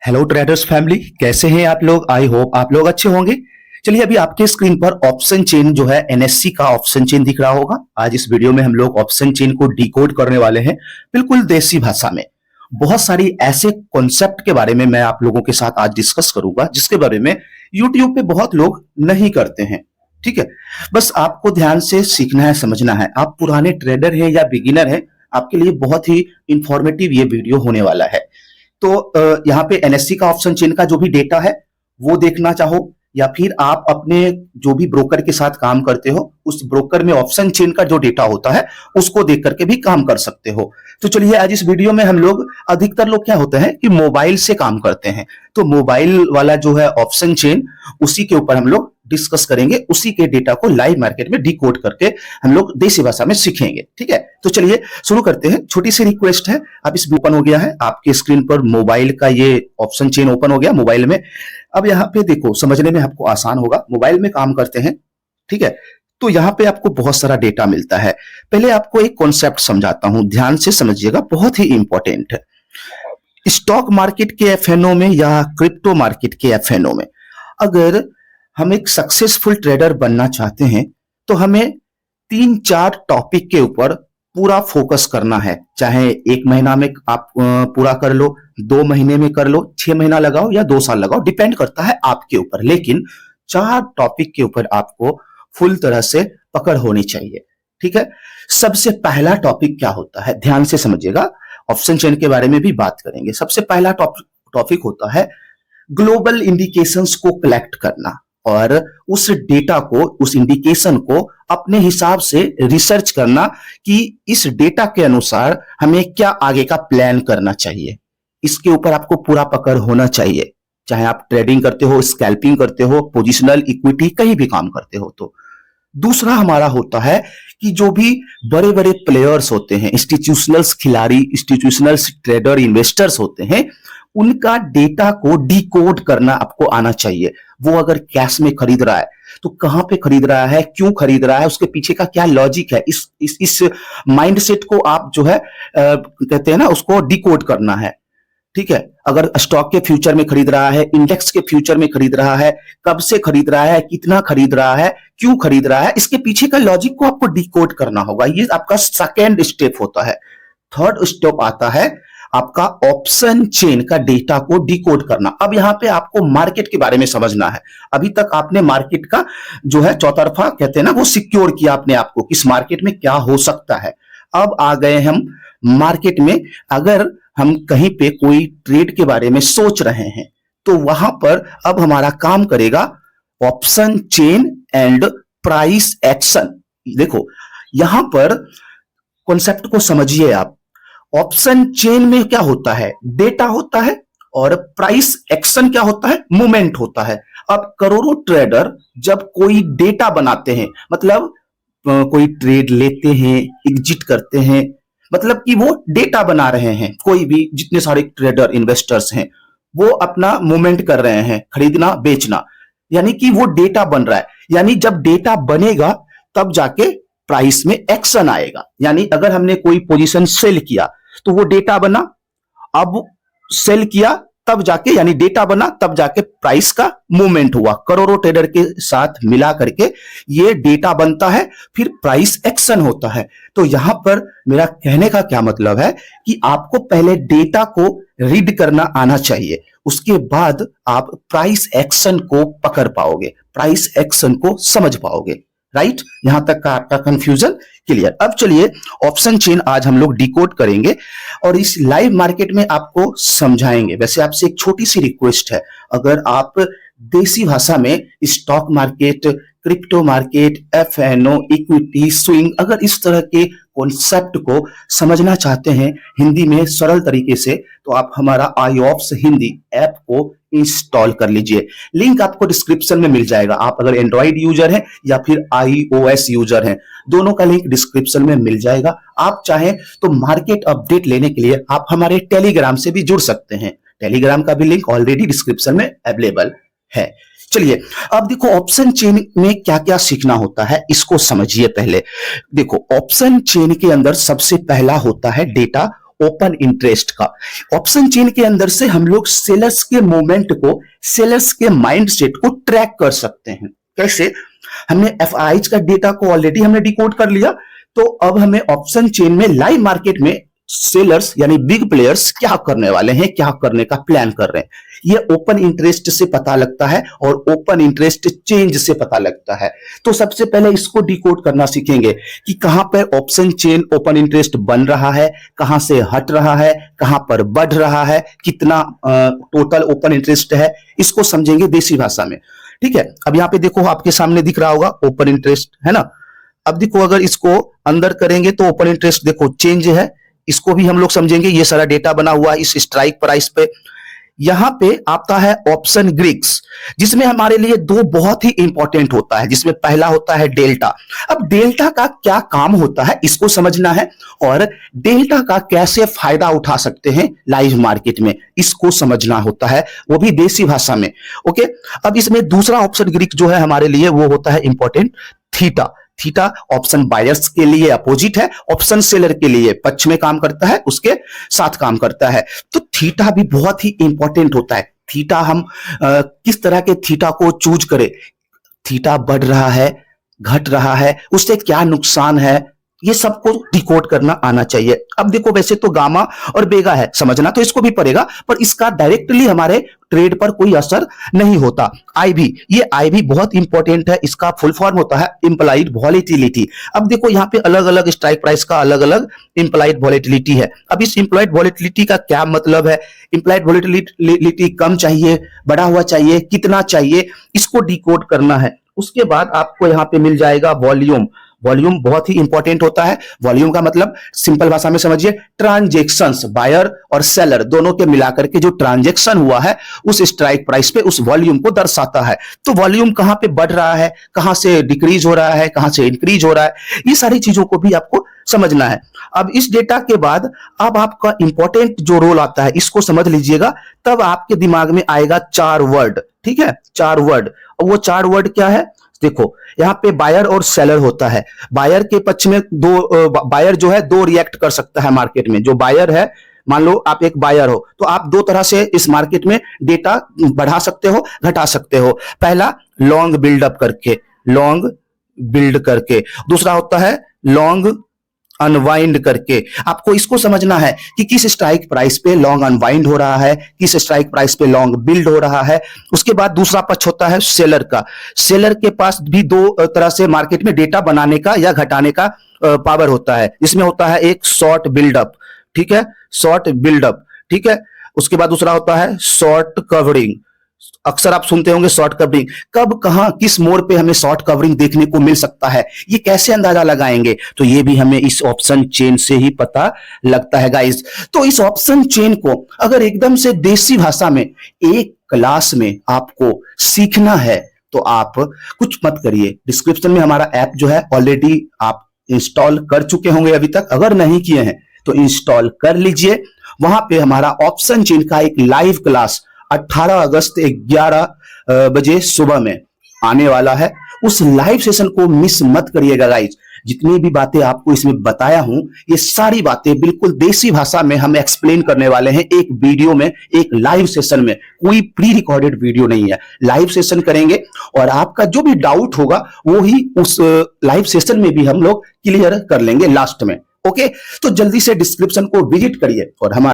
Hello traders family, कैसे हैं आप लोग। आई होप आप लोग अच्छे होंगे। चलिए, अभी आपके स्क्रीन पर ऑप्शन चेन जो है एनएससी का ऑप्शन चेन दिख रहा होगा। आज इस वीडियो में हम लोग ऑप्शन चेन को डिकोड करने वाले हैं, बिल्कुल देसी भाषा में। बहुत सारी ऐसे कॉन्सेप्ट के बारे में मैं आप लोगों के साथ आज डिस्कस करूंगा जिसके बारे में यूट्यूब पे बहुत लोग नहीं करते हैं। ठीक है, बस आपको ध्यान से सीखना है, समझना है। आप पुराने ट्रेडर हैं या बिगिनर हैं, आपके लिए बहुत ही इंफॉर्मेटिव ये वीडियो होने वाला है। तो यहाँ पे एनएससी का ऑप्शन चेन का जो भी डेटा है वो देखना चाहो, या फिर आप अपने जो भी ब्रोकर के साथ काम करते हो उस ब्रोकर में ऑप्शन चेन का जो डेटा होता है उसको देख करके भी काम कर सकते हो। तो चलिए, आज इस वीडियो में हम लोग, अधिकतर लोग क्या होते हैं कि मोबाइल से काम करते हैं, तो मोबाइल वाला जो है ऑप्शन चेन, उसी के ऊपर हम लोग डिस्कस करेंगे। उसी के डेटा को लाइव मार्केट में डिकोड करके हम लोग देसी भाषा में सीखेंगे। ठीक है, तो चलिए शुरू करते हैं। छोटी सी रिक्वेस्ट है, अब इस ओपन हो गया है आपके स्क्रीन पर, मोबाइल का ये ऑप्शन चेन ओपन हो गया मोबाइल में। अब यहाँ पे देखो, समझने में आपको आसान होगा, मोबाइल में काम करते हैं। ठीक है, तो यहाँ पे आपको बहुत सारा डेटा मिलता है। पहले आपको एक कॉन्सेप्ट समझाता हूं, ध्यान से समझिएगा, बहुत ही इंपॉर्टेंट है। स्टॉक मार्केट के एफएनओ में या क्रिप्टो मार्केट के एफएनओ में अगर हम एक सक्सेसफुल ट्रेडर बनना चाहते हैं तो हमें 3-4 टॉपिक के ऊपर पूरा फोकस करना है। चाहे 1 महीना में आप पूरा कर लो, 2 महीने में कर लो, 6 महीना लगाओ या 2 साल लगाओ, डिपेंड करता है आपके ऊपर। लेकिन 4 टॉपिक के ऊपर आपको फुल तरह से पकड़ होनी चाहिए। ठीक है, सबसे पहला टॉपिक क्या होता है, ध्यान से समझिएगा। ऑप्शन चेन के बारे में भी बात करेंगे। सबसे पहला टॉपिक होता है ग्लोबल इंडिकेशंस को कलेक्ट करना और उस डेटा को, उस इंडिकेशन को अपने हिसाब से रिसर्च करना कि इस डेटा के अनुसार हमें क्या आगे का प्लान करना चाहिए। इसके ऊपर आपको पूरा पकड़ होना चाहिए, चाहे आप ट्रेडिंग करते हो, स्कैल्पिंग करते हो, पोजिशनल इक्विटी, कहीं भी काम करते हो। तो दूसरा हमारा होता है कि जो भी बड़े बड़े प्लेयर्स होते हैं, इंस्टीट्यूशनल खिलाड़ी, इंस्टीट्यूशनल ट्रेडर, इन्वेस्टर्स होते हैं, उनका डेटा को डिकोड करना आपको आना चाहिए। वो अगर कैश में खरीद रहा है तो कहां पे खरीद रहा है, क्यों खरीद रहा है, उसके पीछे का क्या लॉजिक है, इस माइंडसेट को आप जो है कहते हैं ना, उसको डिकोड करना है। ठीक है, अगर स्टॉक के फ्यूचर में खरीद रहा है, इंडेक्स के फ्यूचर में खरीद रहा है, कब से खरीद रहा है, कितना खरीद रहा है, क्यों खरीद रहा है, इसके पीछे का लॉजिक को आपको डिकोड करना होगा। ये आपका सेकेंड स्टेप होता है। थर्ड स्टेप आता है आपका ऑप्शन चेन का डेटा को डिकोड करना। अब यहां पे आपको मार्केट के बारे में समझना है। अभी तक आपने मार्केट का जो है चौतरफा कहते हैं ना, वो सिक्योर किया अपने आप को, किस मार्केट में क्या हो सकता है। अब आ गए हम मार्केट में, अगर हम कहीं पे कोई ट्रेड के बारे में सोच रहे हैं तो वहां पर अब हमारा काम करेगा option chain and price action. देखो यहां पर कॉन्सेप्ट को समझिए आप। ऑप्शन चेन में क्या होता है, डेटा होता है, और प्राइस एक्शन क्या होता है, मूवमेंट होता है। अब करोड़ों ट्रेडर जब कोई डेटा बनाते हैं, मतलब कोई ट्रेड लेते हैं, एग्जिट करते हैं, मतलब कि वो डेटा बना रहे हैं। कोई भी, जितने सारे ट्रेडर इन्वेस्टर्स हैं वो अपना मूवमेंट कर रहे हैं, खरीदना बेचना, यानी कि वो डेटा बन रहा है। यानी जब डेटा बनेगा तब जाके प्राइस में एक्शन आएगा। यानी अगर हमने कोई पोजीशन सेल किया तो वो डेटा बना, अब सेल किया तब जाके, यानी डेटा बना तब जाके प्राइस का मूवमेंट हुआ। करोड़ों ट्रेडर के साथ मिला करके ये डेटा बनता है, फिर प्राइस एक्शन होता है। तो यहां पर मेरा कहने का क्या मतलब है कि आपको पहले डेटा को रीड करना आना चाहिए, उसके बाद आप प्राइस एक्शन को पकड़ पाओगे, प्राइस एक्शन को समझ पाओगे। राइट, यहां तक का आपका कंफ्यूजन क्लियर। अब चलिए, ऑप्शन चेन आज हम लोग डिकोड करेंगे और इस लाइव मार्केट में आपको समझाएंगे। वैसे आपसे एक छोटी सी रिक्वेस्ट है, अगर आप देसी भाषा में stock market, crypto market, FNO, equity, swing, अगर इस तरह के कॉन्सेप्ट को समझना चाहते हैं हिंदी में सरल तरीके से, तो आप हमारा आईऑप्स हिंदी ऐप को इंस्टॉल कर लीजिए। लिंक आपको डिस्क्रिप्शन में मिल जाएगा। आप अगर एंड्रॉइड यूजर हैं या फिर आईओएस यूजर हैं, दोनों का लिंक डिस्क्रिप्शन में मिल जाएगा। आप चाहें तो मार्केट अपडेट लेने के लिए आप हमारे टेलीग्राम से भी जुड़ सकते हैं। टेलीग्राम का भी लिंक ऑलरेडी डिस्क्रिप्शन में अवेलेबल है। चलिए, अब देखो ऑप्शन चेन में क्या क्या सीखना होता है, इसको समझिए। पहले देखो, ऑप्शन चेन के अंदर सबसे पहला होता है डेटा ओपन इंटरेस्ट का। ऑप्शन चेन के अंदर से हम लोग सेलर्स के मूवमेंट को, सेलर्स के माइंडसेट को ट्रैक कर सकते हैं। कैसे? हमने एफआईज का डेटा को ऑलरेडी हमने डिकोड कर लिया, तो अब हमें ऑप्शन चेन में लाइव मार्केट में सेलर्स यानी बिग प्लेयर्स क्या करने वाले हैं, क्या करने का प्लान कर रहे हैं, ये ओपन इंटरेस्ट से पता लगता है और ओपन इंटरेस्ट चेंज से पता लगता है। तो सबसे पहले इसको डिकोड करना सीखेंगे कि कहां पर ऑप्शन चेन ओपन इंटरेस्ट बन रहा है, कहां से हट रहा है, कहां पर बढ़ रहा है, कितना टोटल ओपन इंटरेस्ट है, इसको समझेंगे देसी भाषा में। ठीक है, अब यहां पे देखो, आपके सामने दिख रहा होगा ओपन इंटरेस्ट, है ना। अब देखो, अगर इसको अंदर करेंगे तो ओपन इंटरेस्ट देखो चेंज है, इसको भी हम लोग समझेंगे। ये सारा डेटा बना हुआ है इस स्ट्राइक प्राइस पे। यहां पे आता है ऑप्शन ग्रिक्स, जिसमें हमारे लिए दो बहुत ही इंपॉर्टेंट होता है, जिसमें पहला होता है डेल्टा। अब डेल्टा का क्या काम होता है इसको समझना है, और डेल्टा का कैसे फायदा उठा सकते हैं लाइव मार्केट में, इसको समझना होता है, वो भी देसी भाषा में। ओके, अब इसमें दूसरा ऑप्शन ग्रिक जो है हमारे लिए वो होता है important, theta. Theta option buyers के लिए अपोजिट है, ऑप्शन सेलर के लिए पक्ष में काम करता है, उसके साथ काम करता है। तो थीटा भी बहुत ही इंपॉर्टेंट होता है। थीटा हम किस तरह के थीटा को चूज करें, थीटा बढ़ रहा है, घट रहा है, उससे क्या नुकसान है, ये सबको डिकोड करना आना चाहिए। अब देखो, वैसे तो गामा और बेगा है, समझना तो इसको भी पड़ेगा, पर इसका डायरेक्टली हमारे ट्रेड पर कोई असर नहीं होता। आईवी, ये आईवी बहुत इंपॉर्टेंट है, इसका फुल फॉर्म होता है इंप्लाइड वॉलेटिलिटी। अब देखो, यहाँ पे अलग अलग स्ट्राइक प्राइस का अलग अलग इंप्लाइड वॉलेटिलिटी है। अब इस इंप्लाइड वॉलेटिलिटी का क्या मतलब है, इंप्लाइड वॉलेटिलिटी कम चाहिए, बढ़ा हुआ चाहिए, कितना चाहिए, इसको डिकोड करना है। उसके बाद आपको यहाँ पे मिल जाएगा वॉल्यूम। वॉल्यूम बहुत ही इंपॉर्टेंट होता है। वॉल्यूम का मतलब सिंपल भाषा में समझिए, ट्रांजैक्शंस, बायर और सेलर दोनों के मिलाकर के जो ट्रांजैक्शन हुआ है उस स्ट्राइक प्राइस पे उस वॉल्यूम को दर्शाता है। तो वॉल्यूम कहां पे बढ़ रहा है, कहां से डिक्रीज हो रहा है, कहां से इंक्रीज हो रहा है, ये सारी चीजों को भी आपको समझना है। अब इस डेटा के बाद अब आपका इंपॉर्टेंट जो रोल आता है इसको समझ लीजिएगा, तब आपके दिमाग में आएगा 4 वर्ड। ठीक है, 4 वर्ड, और वो 4 वर्ड क्या है, देखो यहां पे बायर और सेलर होता है। बायर के पक्ष में बायर जो है दो रिएक्ट कर सकता है मार्केट में। जो बायर है, मान लो आप एक बायर हो, तो आप दो तरह से इस मार्केट में डेटा बढ़ा सकते हो, घटा सकते हो। पहला लॉन्ग बिल्डअप करके, लॉन्ग बिल्ड करके, दूसरा होता है लॉन्ग अनवाइंड करके। आपको इसको समझना है कि किस स्ट्राइक प्राइस पे लॉन्ग अनवाइंड हो रहा है, किस स्ट्राइक प्राइस पे लॉन्ग बिल्ड हो रहा है। उसके बाद दूसरा पक्ष होता है सेलर का। सेलर के पास भी दो तरह से मार्केट में डेटा बनाने का या घटाने का पावर होता है। इसमें होता है एक शॉर्ट बिल्डअप, ठीक है, शॉर्ट बिल्डअप, ठीक है। उसके बाद दूसरा होता है शॉर्ट कवरिंग। अक्सर आप सुनते होंगे शॉर्ट कवरिंग, कब कहां किस मोड़ पे हमें शॉर्ट कवरिंग देखने को मिल सकता है, ये कैसे अंदाजा लगाएंगे, तो ये भी हमें इस ऑप्शन चेन से ही पता लगता है गाइस। तो इस ऑप्शन चेन को अगर एकदम से देसी भाषा में एक क्लास में आपको सीखना है तो आप कुछ मत करिए, डिस्क्रिप्शन में हमारा ऐप जो है ऑलरेडी आप इंस्टॉल कर चुके होंगे, अभी तक अगर नहीं किए हैं तो इंस्टॉल कर लीजिए। वहां पे हमारा ऑप्शन चेन का एक लाइव क्लास 18 अगस्त 11 बजे सुबह में आने वाला है। उस लाइव सेशन को मिस मत करिएगा गाइज। जितनी भी बातें आपको इसमें बताया हूं, ये सारी बातें बिल्कुल देसी भाषा में हम एक्सप्लेन करने वाले हैं एक वीडियो में, एक लाइव सेशन में। कोई प्री रिकॉर्डेड वीडियो नहीं है, लाइव सेशन करेंगे और आपका जो भी डाउट होगा वो ही उस लाइव सेशन में भी हम लोग क्लियर कर लेंगे लास्ट में। ओके, तो जल्दी से डिस्क्रिप्शन को विजिट करिए और हमारे